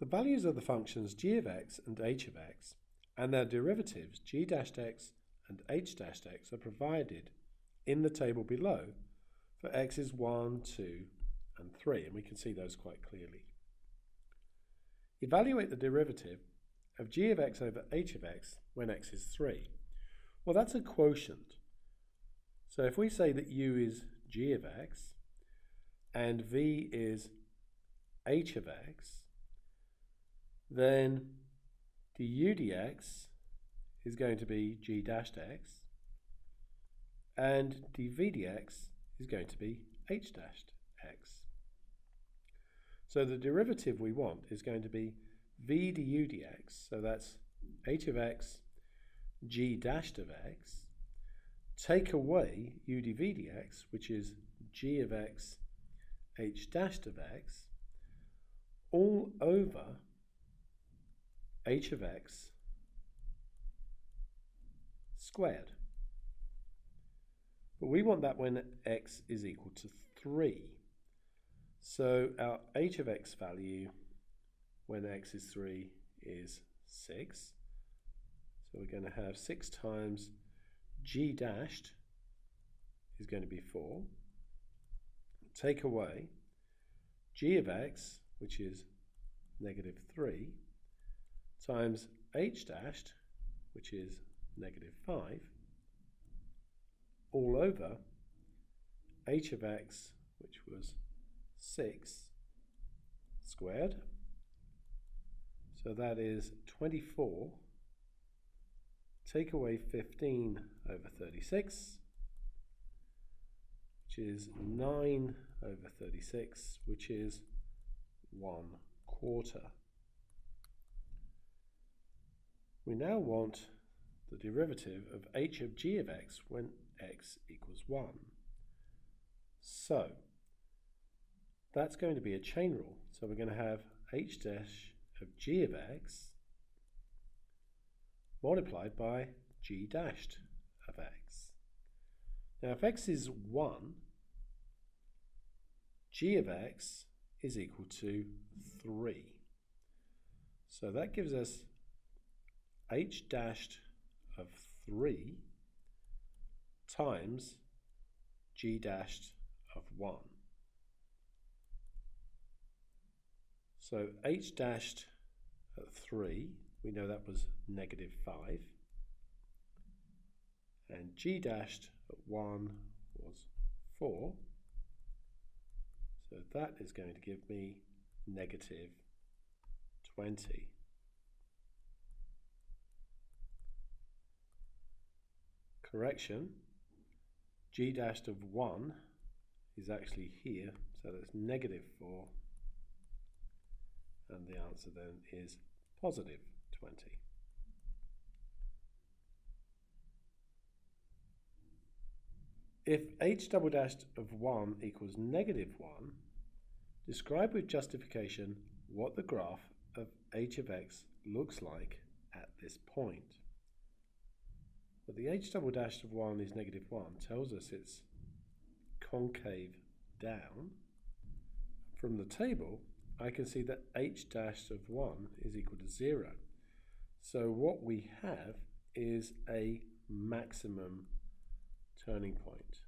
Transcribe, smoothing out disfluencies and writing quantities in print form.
The values of the functions g of x and h of x and their derivatives g dash x and h dash x are provided in the table below for x's 1, 2 and 3, and we can see those quite clearly. Evaluate the derivative of g of x over h of x when x is 3. Well, that's a quotient. So if we say that u is g of x and v is h of x, then du dx is going to be g dashed x and dv dx is going to be h dashed x. So the derivative we want is going to be v du dx, so that's h of x g dashed of x, take away u dv dx, which is g of x h dashed of x, all over h of x squared. But we want that when x is equal to 3. So our h of x value when x is 3 is 6. So we're going to have 6 times g dashed is going to be 4. Take away g of x, which is negative 3, times h dashed, which is negative 5, all over h of x, which was 6 squared. So that is 24. Take away 15 over 36, which is 9 over 36, which is 1/4. We now want the derivative of h of g of x when x equals 1. So that's going to be a chain rule. So we're going to have h dash of g of x multiplied by g dashed of x. Now if x is 1, g of x is equal to 3. So that gives us h dashed of 3 times g dashed of 1. So h dashed at 3, we know that was negative 5, and g dashed at 1 was 4, so that is going to give me negative 20. Correction, g dashed of 1 is actually here, so that's negative 4, and the answer then is positive 20. If h double dashed of 1 equals negative 1, describe with justification what the graph of h of x looks like at this point. Well, the h double dashed of 1 is negative 1 tells us it's concave down. From the table, I can see that h dashed of 1 is equal to 0. So what we have is a maximum turning point.